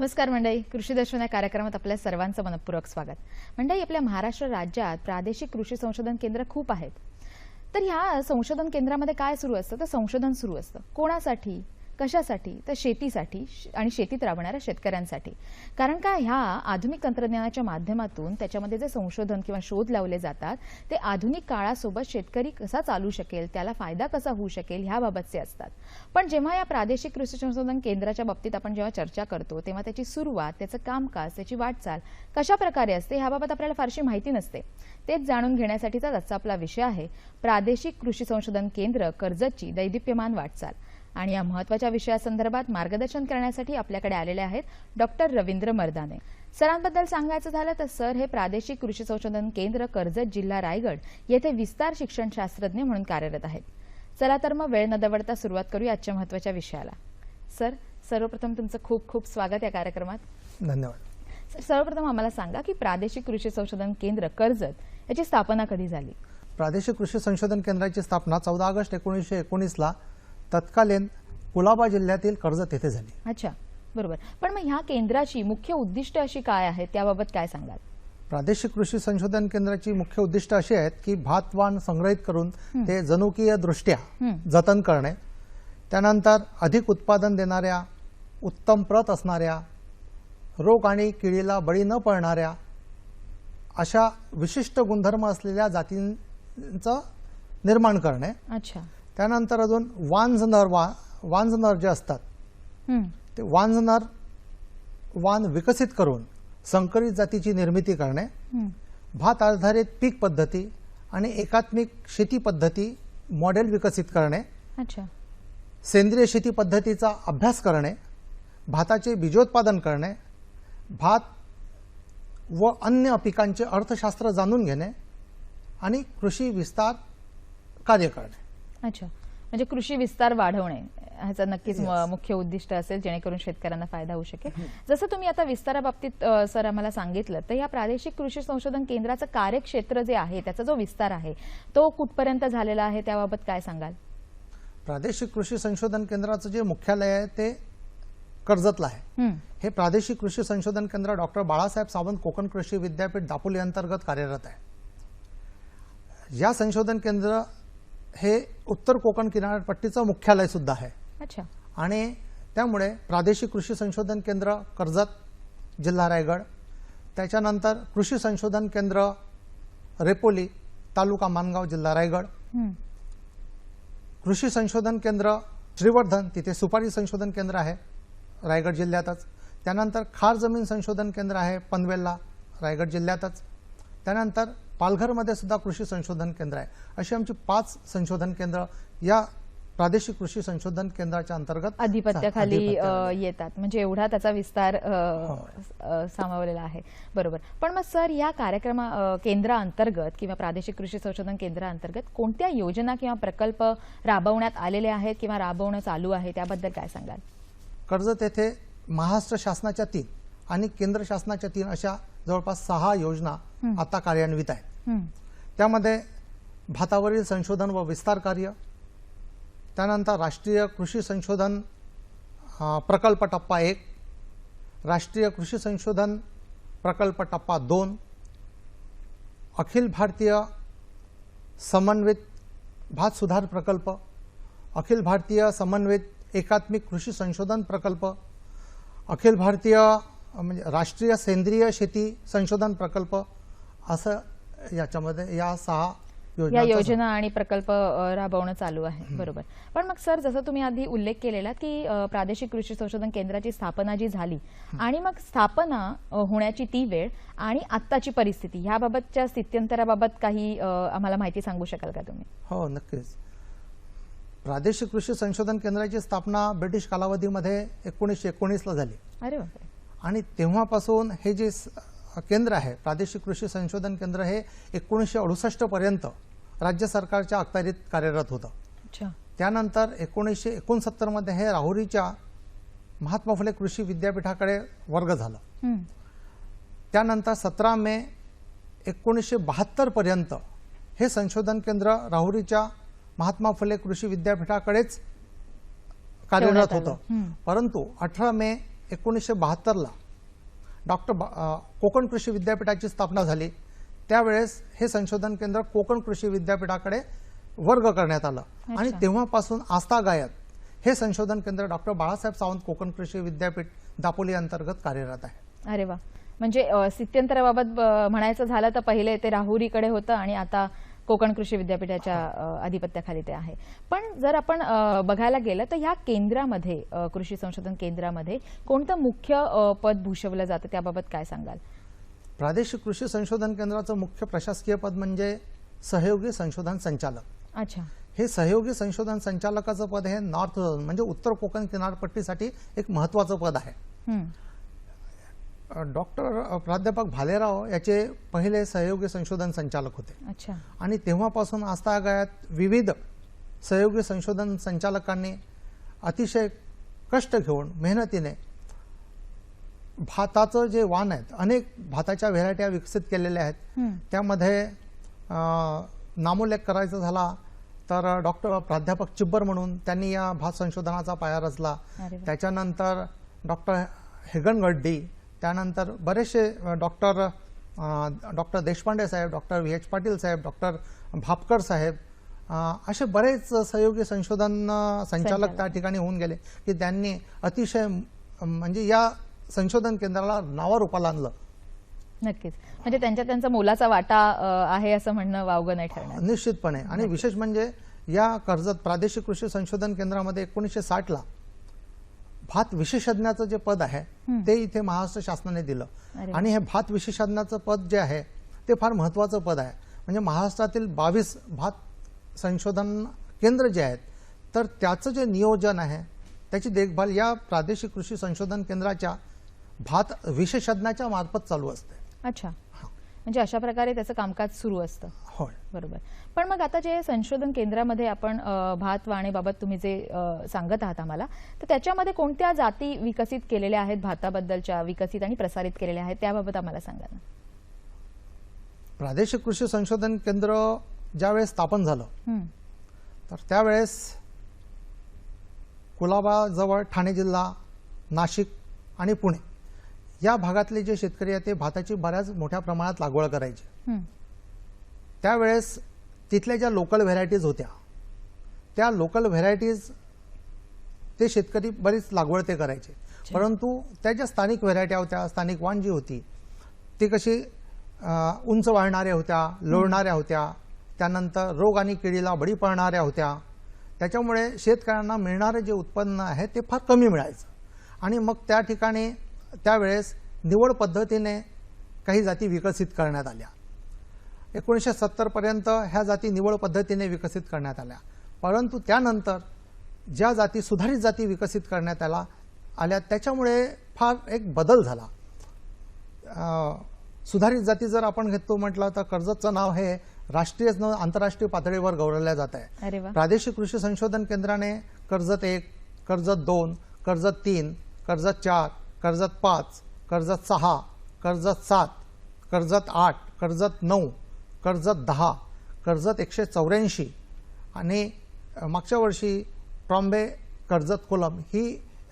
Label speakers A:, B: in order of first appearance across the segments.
A: नमस्कार मंडळी, कृषी दर्शन या कार्यक्रमात आपल्या सर्वांचं मनपूर्वक स्वागत। मंडळी, आपल्या महाराष्ट्र राज्यात प्रादेशिक कृषी संशोधन केंद्र खूप आहेत। तर ह्या संशोधन केंद्रामध्ये काय सुरू असतं? तर संशोधन सुरू असतं कोणासाठी, कशासाठी? तर शेतीसाठी आणि शेतीत राबणाऱ्या शेतकऱ्यांसाठी। कारण का ह्या आधुनिक तंत्रज्ञानाच्या माध्यमातून त्याच्यामध्ये जे संशोधन किंवा शोध लावले जातात ते आधुनिक काळासोबत शेतकरी कसा चालू शकेल, त्याला फायदा कसा होऊ शकेल ह्याबाबतचे असतात। पण जेव्हा या प्रादेशिक कृषी संशोधन केंद्राच्या बाबतीत आपण जेव्हा चर्चा करतो तेव्हा त्याची सुरुवात, त्याचं कामकाज, त्याची वाटचाल कशा प्रकारे असते ह्याबाबत आपल्याला फारशी माहिती नसते। तेच जाणून घेण्यासाठीचा आजचा आपला विषय आहे प्रादेशिक कृषी संशोधन केंद्र कर्जतची दैदिप्यमान वाटचाल। आणि या महत्त्वाच्या विषयासंदर्भात मार्गदर्शन करण्यासाठी आपल्याकडे आलेले आहेत डॉक्टर रवींद्र मर्दाने। सरांबद्दल सांगायचं झालं तर सर हे प्रादेशिक कृषी संशोधन केंद्र कर्जत जिल्हा रायगड येथे विस्तार शिक्षण शास्त्रज्ञ म्हणून कार्यरत आहेत। चला तर मग वेळ न दवडता सुरुवात करूया आजच्या महत्त्वाच्या विषयाला। सर, सर्वप्रथम तुमचं खूप खूप स्वागत या कार्यक्रमात।
B: धन्यवाद।
A: सर, सर्वप्रथम आम्हाला सांगा की प्रादेशिक कृषी संशोधन केंद्र कर्जत याची स्थापना कधी झाली?
B: प्रादेशिक कृषी संशोधन केंद्राची स्थापना 14 ऑगस्ट 1919 ला तत्कालीन कुलाबा जिल्ह्यातील कर्जत येथे झाली।
A: अच्छा, बरोबर। पण मग ह्या केंद्राची मुख्य उद्दिष्ट अशी काय आहेत त्याबाबत काय सांगाल?
B: प्रादेशिक कृषी संशोधन केंद्राची मुख्य उद्दिष्ट अशी आहेत की भातवान संग्रहित करून ते जनुकीय दृष्ट्या जतन करणे, त्यानंतर अधिक उत्पादन देणाऱ्या, उत्तम प्रत असणाऱ्या, रोग आणि किडीला बळी न पडणाऱ्या अशा विशिष्ट गुणधर्म असलेल्या जातींचं निर्माण करणे।
A: अच्छा।
B: त्यानंतर अजून वांज नर जे असतात ते वाण विकसित करून संकरित जातीची निर्मिती करणे, भात आधारित पीक पद्धती आणि एकात्मिक शेती पद्धती मॉडेल विकसित करणे,
A: अच्छा,
B: सेंद्रिय शेती पद्धतीचा अभ्यास करणे, भाताचे बीजोत्पादन करणे, भात व अन्य पिकांचे अर्थशास्त्र जाणून घेणे आणि कृषी विस्तार कार्य करणे।
A: अच्छा, म्हणजे कृषी विस्तार वाढवणे ह्याचं नक्कीच मुख्य उद्दिष्ट असेल जेणेकरून शेतकऱ्यांना फायदा होऊ शकेल। जसं तुम्ही आता विस्ताराबाबतीत सर आम्हाला सांगितलं तर या प्रादेशिक कृषी संशोधन केंद्राचं कार्यक्षेत्र जे आहे त्याचा जो विस्तार आहे तो कुठपर्यंत झालेला आहे त्याबाबत काय सांगाल?
B: प्रादेशिक कृषी संशोधन केंद्राचं जे मुख्यालय आहे ते कर्जतला आहे। हे प्रादेशिक कृषी संशोधन केंद्र डॉक्टर बाळासाहेब सावंत कोकण कृषी विद्यापीठ दापोली अंतर्गत कार्यरत आहे। या संशोधन केंद्र हे उत्तर कोकण किनारपट्टीचं मुख्यालय सुद्धा आहे।
A: अच्छा।
B: आणि त्यामुळे प्रादेशिक कृषी संशोधन केंद्र कर्जत जिल्हा रायगड, त्याच्यानंतर कृषी संशोधन केंद्र रेपोली तालुका मानगाव जिल्हा रायगड, कृषी संशोधन केंद्र श्रीवर्धन तिथे सुपारी संशोधन केंद्र आहे रायगड जिल्ह्यातच, त्यानंतर खार जमीन संशोधन केंद्र आहे पनवेलला रायगड जिल्ह्यातच, त्यानंतर पालघरमध्ये सुद्धा कृषी संशोधन केंद्र आहे। अशी आमची 5 संशोधन केंद्र या प्रादेशिक कृषी संशोधन केंद्राच्या अंतर्गत
A: अधिपत्याखाली येतात, म्हणजे एवढा त्याचा विस्तार सामावलेला आहे। बरोबर। पण मग सर या केंद्राअंतर्गत किंवा प्रादेशिक कृषी संशोधन केंद्राअंतर्गत कोणत्या योजना किंवा प्रकल्प राबवण्यात आलेले आहेत किंवा राबवणं चालू आहे त्याबद्दल काय सांगाल?
B: कर्जत येथे महाराष्ट्र शासनाच्या 3 आणि केंद्र शासनाच्या 3 अशा जवळपास 6 योजना आता कार्यान्वित आहेत। त्यामध्ये भातावरील संशोधन व विस्तार कार्य, त्यानंतर राष्ट्रीय कृषी संशोधन प्रकल्प टप्पा 1, राष्ट्रीय कृषी संशोधन प्रकल्प टप्पा 2, अखिल भारतीय समन्वित भात सुधार प्रकल्प, अखिल भारतीय समन्वित एकात्मिक कृषी संशोधन प्रकल्प, अखिल भारतीय म्हणजे राष्ट्रीय सेंद्रिय शेती संशोधन प्रकल्प, असं याच्यामध्ये या 6
A: योजना आणि प्रकल्प राबवणं चालू आहे। बरोबर। पण मग सर जसं तुम्ही आधी उल्लेख केलेला की प्रादेशिक कृषी संशोधन केंद्राची स्थापना जी झाली आणि मग स्थापना होण्याची ती वेळ आणि आत्ताची परिस्थिती ह्याबाबतच्या स्थित्यंतराबाबत काही आम्हाला माहिती सांगू शकाल का तुम्ही?
B: हो, नक्कीच। प्रादेशिक कृषी संशोधन केंद्राची स्थापना ब्रिटिश कालावधीमध्ये 1919 ला झाली।
A: अरे बापरे। आणि
B: तेव्हापासून हे जे केंद्र आहे प्रादेशिक कृषी संशोधन केंद्र हे 1968 पर्यंत राज्य सरकारच्या अखत्यारीत कार्यरत होतं।
A: अच्छा।
B: त्यानंतर 1969 मध्ये हे राहुरीच्या महात्मा फुले कृषी विद्यापीठाकडे वर्ग झालं। त्यानंतर 17 मे 1972 पर्यंत हे संशोधन केंद्र राहुरीच्या महात्मा फुले कृषी विद्यापीठाकडेच कार्यरत होतं। परंतु 18 मे 1972ला कोकण कृषी विद्यापीठाची स्थापना झाली. त्यावेळेस हे संशोधन केंद्र कोकण कृषी विद्यापीठाकडे वर्ग करण्यात आलं आणि तेव्हापासून आस्थागायत हे संशोधन केंद्र डॉक्टर बाळासाहेब सावंत कोकण कृषी विद्यापीठ दापोली अंतर्गत कार्यरत आहे.
A: अरे वा, म्हणजे स्थित्यंतराबाबत म्हणायचं झालं तर पहिले ते राहुरीकडे होतं आणि आता कोकण कृषी विद्यापीठाच्या अधिपत्याखाली ते आहे. पण जर आपण बघायला गेलं तर ह्या केंद्रामध्ये कृषी संशोधन केंद्रामध्ये कोणतं मुख्य पद भूषवलं जातं त्याबाबत काय सांगाल?
B: प्रादेशिक कृषी संशोधन केंद्राचं मुख्य प्रशासकीय पद म्हणजे सहयोगी संशोधन संचालक.
A: अच्छा.
B: हे सहयोगी संशोधन संचालकाचं पद हे नॉर्थ झोन म्हणजे उत्तर कोकण किनारपट्टीसाठी एक महत्त्वाचं पद आहे. डॉक्टर प्राध्यापक भालेराव याचे पहिले सहयोगी संशोधन संचालक होते.
A: अच्छा.
B: आणि तेव्हापासून आस्थागायत विविध सहयोगी संशोधन संचालकांनी अतिशय कष्ट घेऊन मेहनतीने भाताचं जे वाण आहेत, अनेक भाताच्या व्हेरायट्या विकसित केलेल्या आहेत. त्यामध्ये नामोल्लेख करायचा झाला तर डॉक्टर प्राध्यापक चिब्बर म्हणून त्यांनी या भात संशोधनाचा पाया रचला. त्याच्यानंतर डॉक्टर हेगनगड्डी, त्यानंतर बरेचसे डॉक्टर देशपांडे साहेब, डॉक्टर व्ही.एच. पाटील साहेब, डॉक्टर भापकर साहेब असे बरेच सहयोगी संशोधन संचालक त्या ठिकाणी होऊन गेले की त्यांनी अतिशय म्हणजे या संशोधन केंद्राला नावारूपाला आणलं.
A: नक्कीच, म्हणजे त्यांचा मोलाचा वाटा आहे असं म्हणणं वावगं नाही ठरणार.
B: निश्चितपणे. आणि विशेष म्हणजे या कर्जत प्रादेशिक कृषी संशोधन केंद्रामध्ये 1960ला भात विशेषज्ञाचं जे पद आहे ते इथे महाराष्ट्र शासनाने दिलं. आणि हे भात विशेषज्ञाचं पद जे आहे ते फार महत्त्वाचं पद आहे. म्हणजे महाराष्ट्रातील 22 भात संशोधन केंद्र जे आहेत तर त्याचं जे नियोजन आहे त्याची देखभाल या प्रादेशिक कृषी संशोधन केंद्राच्या भात विशेषज्ञाच्या मार्फत चालू असते.
A: अच्छा, म्हणजे अशा प्रकारे त्याचं कामकाज सुरू असतं.
B: होय,
A: बरोबर. पण मग आता जे संशोधन केंद्रामध्ये आपण भात वाणीबाबत तुम्ही जे सांगत आहात आम्हाला, तर त्याच्यामध्ये कोणत्या जाती विकसित केलेल्या आहेत, भाताबद्दलच्या विकसित आणि प्रसारित केलेल्या आहेत त्याबाबत आम्हाला सांगा ना.
B: प्रादेशिक कृषी संशोधन केंद्र ज्यावेळेस स्थापन झालं तर त्यावेळेस कुलाबा जवळ ठाणे जिल्हा, नाशिक आणि पुणे या भागातले जे शेतकरी आहेत ते भाताची बऱ्याच मोठ्या प्रमाणात लागवड करायचे. त्यावेळेस तिथल्या ज्या लोकल व्हेरायटीज होत्या त्या लोकल व्हेरायटीज ते शेतकरी बरीच लागवड ते करायचे. परंतु त्या ज्या स्थानिक व्हेरायट्या होत्या, स्थानिक वाण जी होती ती कशी उंच वाढणाऱ्या होत्या, लोळणाऱ्या होत्या, त्यानंतर रोग आणि किडीला बळी पडणाऱ्या होत्या. त्याच्यामुळे शेतकऱ्यांना मिळणारे जे उत्पन्न आहे ते फार कमी मिळायचं. आणि मग त्या ठिकाणी त्यावेळेस निवड पद्धतीने काही जाती विकसित करण्यात आल्या. 1970 पर्यंत ह्या जाती निवड पद्धतीने विकसित करण्यात आल्या. परंतु त्यानंतर ज्या जाती सुधारित जाती विकसित करण्यात आल्या त्याच्यामुळे फार एक बदल झाला. सुधारित जाती जर आपण घेतो म्हटलं तर कर्जतचं नाव हे राष्ट्रीय आंतरराष्ट्रीय पातळीवर गौरवल्या जात आहे. प्रादेशिक कृषी संशोधन केंद्राने कर्जत 1, कर्जत 2, कर्जत 3, कर्जत 4, कर्जत 5, कर्जत 6, कर्जत 7, कर्जत 8, कर्जत 9, कर्जत 10, कर्जत 184 आणि मागच्या वर्षी ट्रॉम्बे कर्जत कोलम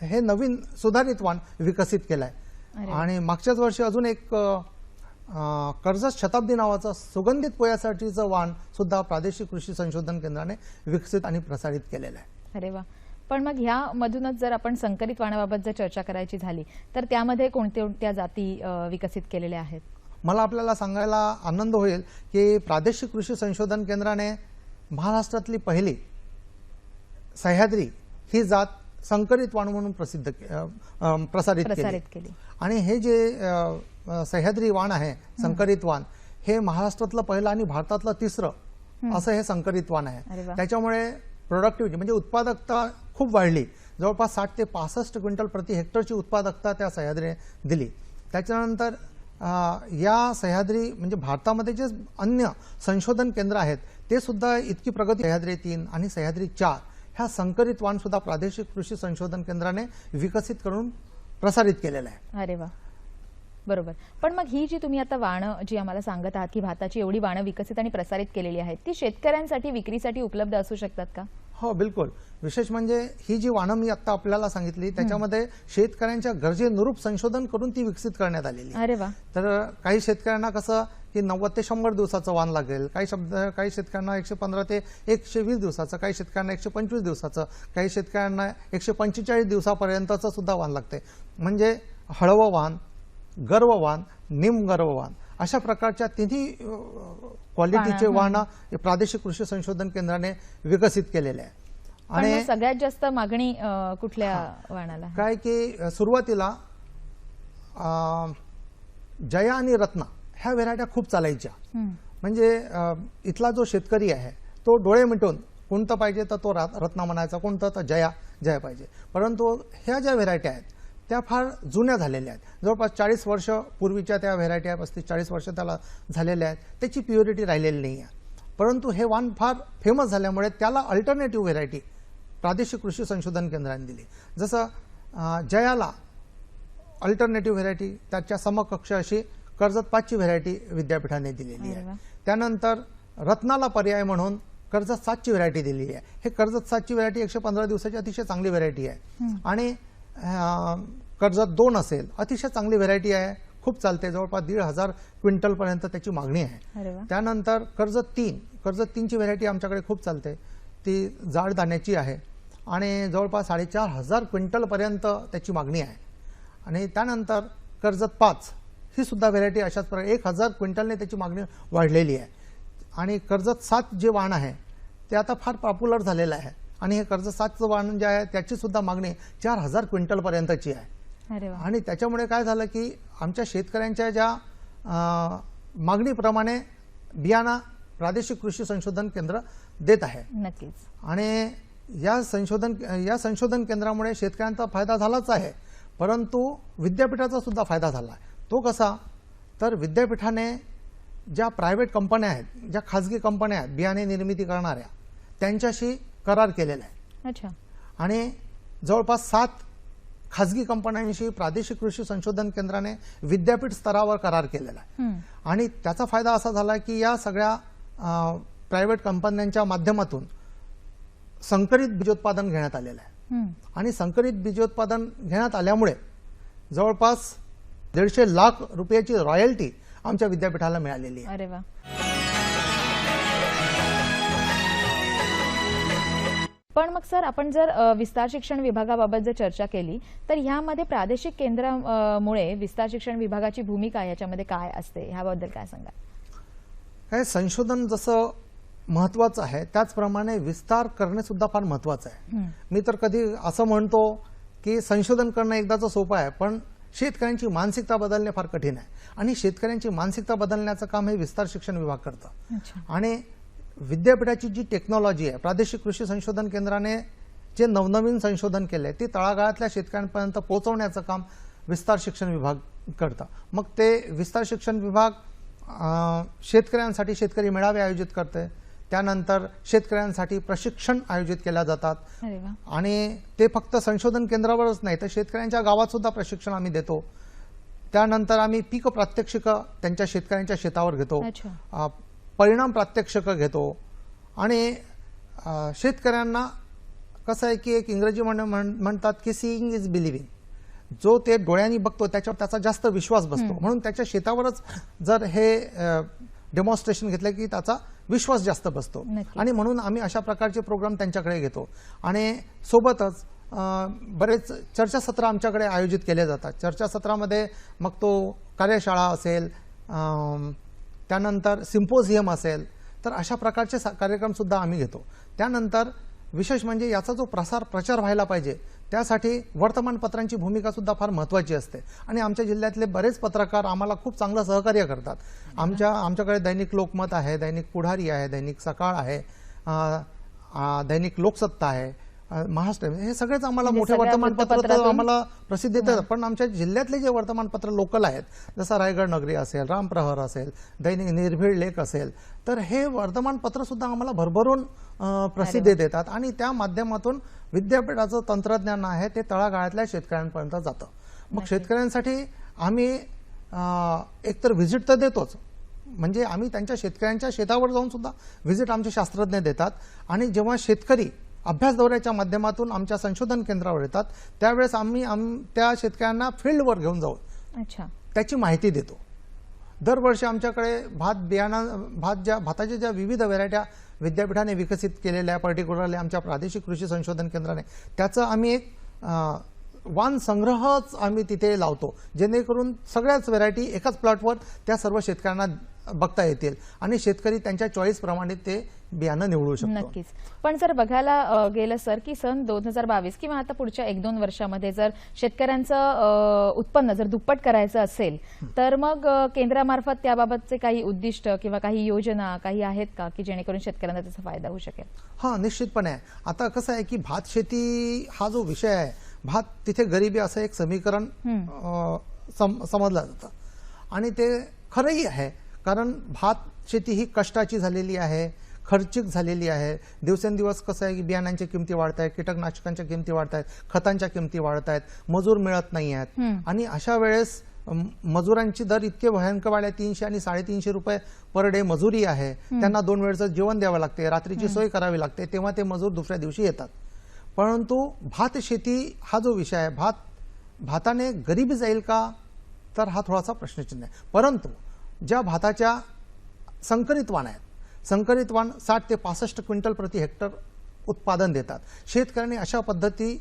B: हे नवीन सुधारित वाण विकसित केलं आहे. आणि मागच्याच वर्षी अजून एक कर्जत शताब्दी नावाचं सुगंधित पोह्यासाठीचं वाण सुद्धा प्रादेशिक कृषी संशोधन केंद्राने विकसित आणि प्रसारित केलेलं आहे.
A: अरे वा. पण मग ह्यामधूनच जर आपण संकरित वाणाबाबत जर चर्चा करायची झाली तर त्यामध्ये कोणत्या जाती विकसित केलेल्या आहेत?
B: मला आपल्याला सांगायला आनंद होईल की प्रादेशिक कृषी संशोधन केंद्राने महाराष्ट्रातली पहिली सह्याद्री ही जात संकरित वाण म्हणून प्रसारित केली. आणि हे जे सह्याद्री वाण आहे संकरित वाण हे महाराष्ट्रातलं पहिलं आणि भारतातलं तिसरं असं हे संकरित वाण आहे. त्याच्यामुळे प्रोडक्टिव्हिटी म्हणजे उत्पादकता खूप वाढली. जवळपास 60 ते 65 क्विंटल प्रति हेक्टरची उत्पादकता त्या सह्याद्रीने दिली. त्याच्यानंतर या सह्याद्री म्हणजे भारतामध्ये जे अन्य संशोधन केंद्र आहेत ते सुद्धा इतकी प्रगती सह्याद्री 3 आणि सह्याद्री 4 ह्या संकरित वाण सुद्धा प्रादेशिक कृषी संशोधन केंद्राने विकसित करून प्रसारित केलेलं आहे.
A: अरे वा, बरोबर. पण मग ही जी तुम्ही आता वाणं जी आम्हाला सांगत आहात की भाताची एवढी वाणं विकसित आणि प्रसारित केलेली आहेत ती शेतकऱ्यांसाठी विक्रीसाठी उपलब्ध असू शकतात का?
B: हो बिलकुल. विशेष म्हणजे ही जी वाणं मी आता आपल्याला सांगितली त्याच्यामध्ये शेतकऱ्यांच्या गरजेनुरूप संशोधन करून ती विकसित करण्यात आलेली आहे.
A: अरे वा.
B: तर काही शेतकऱ्यांना कसं की 90 ते 100 दिवसाचं वाण लागेल, काही शेतकऱ्यांना 115 ते 120 दिवसाचं, काही शेतकऱ्यांना 125 दिवसाचं, काही शेतकऱ्यांना 145 दिवसापर्यंतचं सुद्धा वाण लागते. म्हणजे हळवं वाण, गर्व वाण, निमगर्व वाण अशा प्रकारच्या तिन्ही क्वालिटीचे वाण प्रादेशिक कृषी संशोधन केंद्राने विकसित केलेले आहे.
A: आणि मग सगळ्यात जास्त मागणी कुठल्या वाणाला आहे?
B: काय की सुरुवातीला जया आणि रत्ना ह्या व्हेरायट्या खूप चालायच्या. म्हणजे इथला जो शेतकरी आहे तो डोळे मिटून कोणतं पाहिजे तर तो रत्ना म्हणायचा, कोणतं तर जया पाहिजे. परंतु ह्या ज्या व्हेरायट्या आहेत त्या फार जुन्या झालेल्या आहेत. जवळपास 40 वर्ष पूर्वीच्या त्या व्हेरायट्या, 35-40 वर्ष त्याला झालेल्या आहेत. त्याची प्युरिटी राहिलेली नाही आहे. परंतु हे वाण फार फेमस झाल्यामुळे त्याला अल्टरनेटिव्ह व्हेरायटी प्रादेशिक कृषी संशोधन केंद्राने दिली. जसं जयाला अल्टरनेटिव्ह व्हेरायटी त्याच्या समकक्ष अशी कर्जत 5ची व्हेरायटी विद्यापीठाने दिलेली आहे. त्यानंतर रत्नाला पर्याय म्हणून कर्जत 7ची व्हेरायटी दिलेली आहे. हे कर्जत 7ची व्हेरायटी 115 दिवसाची अतिशय चांगली व्हेरायटी आहे. आणि कर्जत 2 असेल, अतिशय चांगली व्हेरायटी आहे, खूप चालते. जवळपास 1,500 क्विंटल पर्यंत त्याची मागणी आहे. त्यानंतर कर्जत 3ची व्हेरायटी आमच्याकडे खूप चालते. ती जाड दाण्याची आहे आणि जवळपास 4,500 क्विंटल पर्यंत त्याची मागणी आहे. आणि त्यानंतर कर्जत 5 ही सुद्धा व्हेरायटी अशाच प्रकारे 1,000 क्विंटलने त्याची मागणी वाढलेली आहे. आणि कर्जत 7 जे वाण आहे ते आता फार पॉप्युलर झालेलं आहे. आणि हे कर्जत 7चं वाण जे आहे त्याची सुद्धा मागणी 4,000 क्विंटल पर्यंतची आहे. आणि त्याच्यामुळे काय झालं की आमच्या शेतकऱ्यांच्या ज्या मागणीप्रमाणे बियाणं प्रादेशिक कृषी संशोधन केंद्र देत आहे.
A: नक्कीच.
B: आणि या संशोधन केंद्रामुळे शेतकऱ्यांचा फायदा झालाच आहे, परंतु विद्यापीठाचा सुद्धा फायदा झाला आहे. तो कसा तर विद्यापीठाने ज्या प्रायव्हेट कंपन्या आहेत, ज्या खाजगी कंपन्या आहेत बियाणे निर्मिती करणाऱ्या, त्यांच्याशी करार केलेला आहे.
A: अच्छा.
B: आणि जवळपास 7 खाजगी कंपन्यांशी प्रादेशिक कृषी संशोधन केंद्राने विद्यापीठ स्तरावर करार केलेला आहे. आणि त्याचा फायदा असा झाला की या सगळ्या प्रायव्हेट कंपन्यांच्या माध्यमातून संकरित बीजोत्पादन घेण्यात आलेलं आहे. आणि संकरित बीजोत्पादन घेण्यात आल्यामुळे जवळपास 150 लाख रुपयाची रॉयल्टी आमच्या विद्यापीठाला मिळालेली आहे.
A: अरे वा. पण मग सर, आपण जर विस्तार शिक्षण विभागाबाबत जर चर्चा केली तर ह्यामध्ये प्रादेशिक केंद्रामुळे विस्तार शिक्षण विभागाची भूमिका याच्यामध्ये काय असते, ह्याबद्दल काय सांगा?
B: हे संशोधन जसं महत्वाचं आहे त्याचप्रमाणे विस्तार करणे सुद्धा फार महत्वाचं आहे. मी तर कधी असं म्हणतो की संशोधन करणं एकदाचं सोपं आहे, पण शेतकऱ्यांची मानसिकता बदलणे फार कठीण आहे. आणि शेतकऱ्यांची मानसिकता बदलण्याचं काम हे विस्तार शिक्षण विभाग करतं. आणि विद्यापीठाची जी टेक्नॉलॉजी आहे, प्रादेशिक कृषी संशोधन केंद्राने जे नवनवीन संशोधन केले ते तळागाळातल्या शेतकऱ्यांपर्यंत पोहोचवण्याचं काम विस्तार शिक्षण विभाग करतं. मग ते विस्तार शिक्षण विभाग शेतकऱ्यांसाठी शेतकरी मेळावे आयोजित करते. त्यानंतर शेतकऱ्यांसाठी प्रशिक्षण आयोजित केल्या जातात. आणि ते फक्त संशोधन केंद्रावरच नाही तर शेतकऱ्यांच्या गावात सुद्धा प्रशिक्षण आम्ही देतो. त्यानंतर आम्ही पीक प्रात्यक्षिक त्यांच्या शेतकऱ्यांच्या शेतावर घेतो, परिणाम प्रात्यक्षिक घेतो. आणि शेतकऱ्यांना कसं आहे की एक इंग्रजी म्हणतात की सीइंग इज बिलिव्हिंग. जो ते डोळ्यांनी बघतो त्याच्यावर त्याचा जास्त विश्वास बसतो. म्हणून त्याच्या शेतावरच जर हे डेमॉन्स्ट्रेशन घेतलं की त्याचा विश्वास जास्त बसतो. आणि म्हणून आम्ही अशा प्रकारचे प्रोग्राम त्यांच्याकडे घेतो. आणि सोबतच बरेच चर्चासत्र आमच्याकडे आयोजित केले जातात. चर्चासत्रामध्ये मग तो कार्यशाळा असेल, त्यानंतर सिम्पोजियम असेल, तर अशा प्रकारचे कार्यक्रम सुद्धा आम्ही घेतो. त्यानंतर विशेष म्हणजे याचा जो प्रचार व्हायला पाहिजे त्यासाठी वर्तमानपत्रांची भूमिका सुद्धा फार महत्त्वाची असते. आणि आमच्या जिल्ह्यातले बरेच पत्रकार आम्हाला खूप चांगलं सहकार्य करतात. आमच्याकडे दैनिक लोकमत आहे, दैनिक पुढारी आहे, दैनिक सकाळ आहे, दैनिक लोकसत्ता आहे, महाराष्ट्र, हे सगळेच आम्हाला मोठे वर्तमानपत्र आम्हाला प्रसिद्धी देतात. पण आमच्या जिल्ह्यातले जे वर्तमानपत्र लोकल आहेत, जसं रायगड नगरी असेल, रामप्रहर असेल, दैनिक निर्भीड लेख असेल, तर हे वर्तमानपत्र सुद्धा आम्हाला भरभरून प्रसिद्धी देतात. आणि त्या माध्यमातून विद्यापीठाचं तंत्रज्ञान आहे ते तळागाळातल्या शेतकऱ्यांपर्यंत जातं. मग शेतकऱ्यांसाठी आम्ही एकतर व्हिजिट तर देतोच, म्हणजे आम्ही त्यांच्या शेतकऱ्यांच्या शेतावर जाऊन सुद्धा व्हिजिट आमचे शास्त्रज्ञ देतात. आणि जेव्हा शेतकरी अभ्यास दौऱ्याच्या माध्यमातून आमच्या संशोधन केंद्रावर येतात, त्यावेळेस आम्ही त्या शेतकऱ्यांना फील्डवर घेऊन जाऊन
A: अच्छा
B: त्याची माहिती देतो. दरवर्षी आमच्याकडे भाताच्या ज्या विविध व्हरायट्या विद्यापीठाने विकसित केलेल्या, पर्टिक्युलरली आमच्या प्रादेशिक कृषी संशोधन केंद्राने, त्याचं आम्ही एक वाण संग्रहच आम्ही तिथे लावतो, जेणेकरून सगळ्याच व्हरायटी एकाच प्लॉटवर त्या सर्व शेतकऱ्यांना बघता येतील आणि शेतकरी त्यांच्या चॉईस प्रमाणे ते बियाणं निवडू शकतो.
A: नक्कीच. पण जर बघायला गेलं सर की सन 2022 किंवा आता पुढच्या 1-2 वर्षामध्ये जर शेतकऱ्यांचं उत्पन्न जर दुप्पट करायचं असेल तर मग केंद्रामार्फत त्याबाबतचे काही उद्दिष्ट किंवा काही योजना काही आहेत का की जेणेकरून शेतकऱ्यांना त्याचा फायदा होऊ शकेल?
B: हा, निश्चितपणे आहे. आता कसं आहे की भात शेती हा जो विषय आहे, भात तिथे गरिबी असं एक समीकरण समजलं जातं आणि ते खरंही आहे. कारण भात शेती ही कष्टाची झालेली आहे, खर्चिक झालेली आहे. दिवसेंदिवस कसं आहे की बियाणांच्या किमती वाढत आहेत, कीटकनाशकांच्या किमती वाढत आहेत, खतांच्या किमती वाढत आहेत, मजूर मिळत नाही आहेत आणि अशा वेळेस मजुरांची दर इतके भयंकर वाढले, 300 आणि 350 रुपये पर डे मजुरी आहे. त्यांना 2 वेळचं जेवण द्यावं लागते, रात्रीची सोय करावी लागते, तेव्हा ते मजूर दुसऱ्या दिवशी येतात. परंतु भात शेती हा जो विषय आहे, भाताने गरिबी जाईल का, तर हा थोडासा प्रश्नचिन्ह आहे. परंतु ज्या भाताच्या संकरित वाण आहेत, संकरित वाण 60 ते 65 क्विंटल प्रति हेक्टर उत्पादन देतात. शेतकऱ्यांनी अशा पद्धती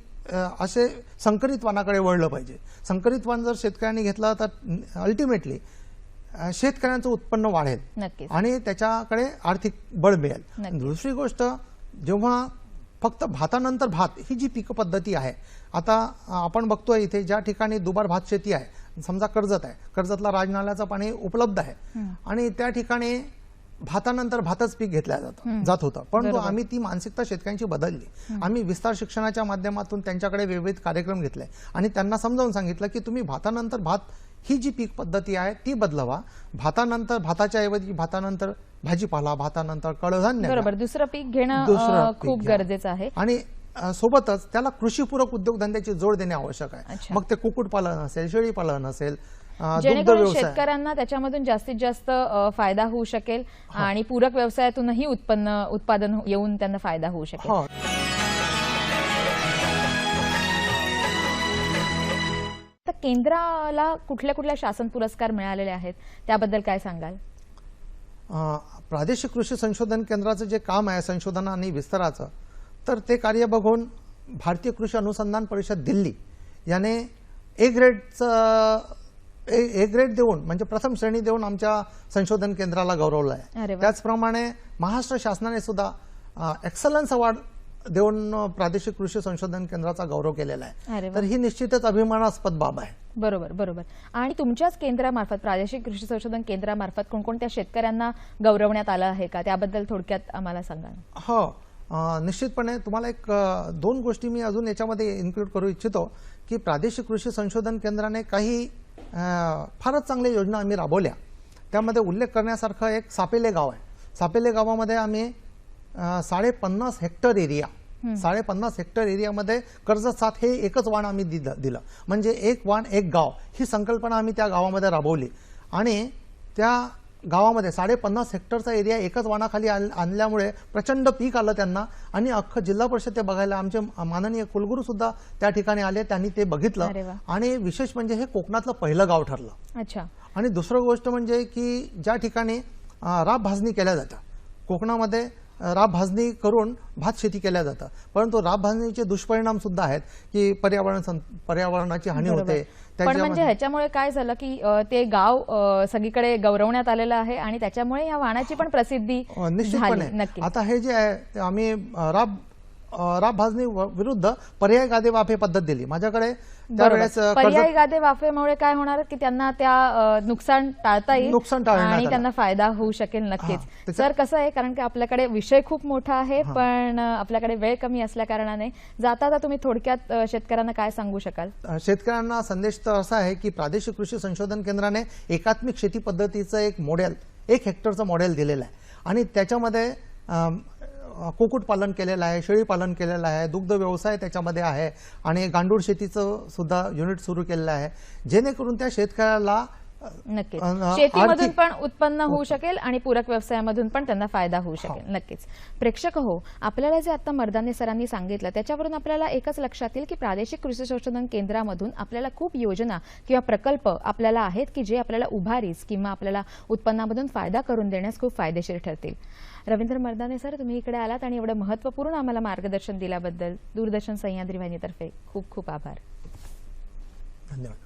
B: असे संकरित वाणाकडे वळलं पाहिजे. संकरित वाण जर शेतकऱ्यांनी घेतला तर अल्टिमेटली शेतकऱ्यांचं उत्पन्न वाढेल आणि त्याच्याकडे आर्थिक बळ मिळेल. दुसरी गोष्ट, जेव्हा फक्त भातानंतर भात ही जी पीक पद्धती आहे, आता आपण बघतोय इथे ज्या ठिकाणी दुबार भात शेती आहे, समजा कर्जत आहे, कर्जतला राजनाल्याचं पाणी उपलब्ध आहे आणि त्या ठिकाणी भातानंतर भातच पीक घेतलं जात होतं. परंतु आम्ही ती मानसिकता शेतकऱ्यांची बदलली. आम्ही विस्तार शिक्षणाच्या माध्यमातून त्यांच्याकडे विविध कार्यक्रम घेतले आणि त्यांना समजावून सांगितलं की तुम्ही भातानंतर भात ही जी पीक पद्धती आहे ती बदलवा. भातानंतर भाताच्या ऐवजी भातानंतर भाजीपाला, भातानंतर कडधान्य,
A: बरोबर, दुसरं पीक घेणं खूप गरजेचं आहे
B: आणि सोबतच त्याला कृषीपूरक उद्योगधंद्याची जोड देणे आवश्यक आहे. मग ते कुक्कुटपालन असेल, शेळीपालन असेल,
A: जेणेकरून शेतकऱ्यांना त्याच्यामधून जास्तीत जास्त फायदा होऊ शकेल आणि पूरक व्यवसायातूनही उत्पादन येऊन त्यांना फायदा होऊ शकेल. तर केंद्राला कुठल्या कुठल्या शासन पुरस्कार मिळालेले आहेत त्याबद्दल काय सांगाल?
B: प्रादेशिक कृषी संशोधन केंद्राचं जे काम आहे संशोधन आणि विस्ताराचं, तर ते कार्य बघून भारतीय कृषी अनुसंधान परिषद दिल्ली याने ए ग्रेड देऊन, म्हणजे प्रथम श्रेणी देऊन आमच्या संशोधन केंद्राला गौरवलं आहे. त्याचप्रमाणे महाराष्ट्र शासनाने सुद्धा एक्सलन्स अवॉर्ड देऊन प्रादेशिक कृषी संशोधन केंद्राचा गौरव केलेला आहे. तर ही निश्चितच अभिमानास्पद बाब आहे.
A: बरोबर बरोबर. आणि तुमच्याच केंद्रामार्फत, प्रादेशिक कृषी संशोधन केंद्रामार्फत कोणकोणत्या शेतकऱ्यांना गौरवण्यात आलं आहे का, त्याबद्दल थोडक्यात आम्हाला सांगा.
B: हो, निश्चितपणे तुम्हाला 2 गोष्टी मी अजून याच्यामध्ये इन्क्लूड करू इच्छितो की प्रादेशिक कृषी संशोधन केंद्राने काही फारच चांगल्या योजना आम्ही राबवल्या. त्यामध्ये उल्लेख करण्यासारखं एक सापेले गाव आहे. सापेले गावामध्ये आम्ही 50.5 हेक्टर एरिया, 50.5 हेक्टर एरियामध्ये कर्जत 7 हे एकच वाण आम्ही दिलं. म्हणजे एक वाण एक गाव ही संकल्पना आम्ही त्या गावामध्ये राबवली आणि त्या गावामध्ये 50.5 हेक्टरचा एरिया एकच वाणाखाली आणल्यामुळे प्रचंड पीक आलं त्यांना आणि अख्खं जिल्हा परिषद ते बघायला, आमचे माननीय कुलगुरू सुद्धा त्या ठिकाणी आले, त्यांनी ते बघितलं आणि विशेष म्हणजे हे कोकणातलं पहिलं गाव ठरलं.
A: अच्छा.
B: आणि दुसरं गोष्ट म्हणजे की ज्या ठिकाणी राब भाजणी केल्या जातं, कोकणामध्ये राब भाजणी करून भात शेती केल्या जातं, परंतु राब भाजणीचे दुष्परिणाम सुद्धा आहेत की पर्यावरणाची हानी होते.
A: पण म्हणजे ह्याच्यामुळे काय झालं की ते गाव सगळीकडे गौरवण्यात आलेलं आहे आणि त्याच्यामुळे या वाणाची पण प्रसिद्धी
B: निश्चितपणे. आता हे जे आहे, आम्ही राब भाजणी विरुद्ध पर्याय गादे वाफे पद्धत दिली. माझ्याकडे त्यावेळेस
A: पर्याय गादे वाफेमुळे काय होणार की त्यांना त्या नुकसान टाळता येईल आणि त्यांना फायदा होऊ शकेल. नक्कीच सर. कसं आहे, कारण की आपल्याकडे विषय खूप मोठा आहे पण आपल्याकडे वेळ कमी असल्या कारणाने जाता तुम्ही थोडक्यात शेतकऱ्यांना काय सांगू शकाल?
B: शेतकऱ्यांना संदेश तर असा आहे की प्रादेशिक कृषी संशोधन केंद्राने एकात्मिक शेती पद्धतीचं एक मॉडेल, 1 हेक्टरचं मॉडेल दिलेलं आहे आणि त्याच्यामध्ये कुक्कुटपालन केलेलं आहे, शेळीपालन केलेलं आहे, दुग्ध व्यवसाय त्याच्यामध्ये आहे आणि गांडूळ शेतीचं सुद्धा युनिट सुरू केलेलं आहे, जेणेकरून त्या शेतकऱ्याला
A: नक्कीच
B: अ,
A: शेतीमधून
B: आर्थिक-
A: पण उत्पन्न होऊ शकेल आणि पूरक व्यवसायामधून पण त्यांना फायदा होऊ शकेल. नक्कीच प्रेक्षक हो, आपल्याला जे आता मर्दाने सरांनी सांगितलं त्याच्यावरून आपल्याला एकच लक्षात येईल की प्रादेशिक कृषी संशोधन केंद्रामधून आपल्याला खूप योजना किंवा प्रकल्प आपल्याला आहेत की जे आपल्याला उभारीस किंवा आपल्याला उत्पन्नामधून फायदा करून देण्यास खूप फायदेशीर ठरतील. रवींद्र मर्दाने सर, तुम्ही इकडे आलात आणि एवढं महत्त्वपूर्ण आम्हाला मार्गदर्शन दिल्याबद्दल दूरदर्शन सह्याद्री वाहिनीतर्फे खूप खूप आभार.
B: धन्यवाद.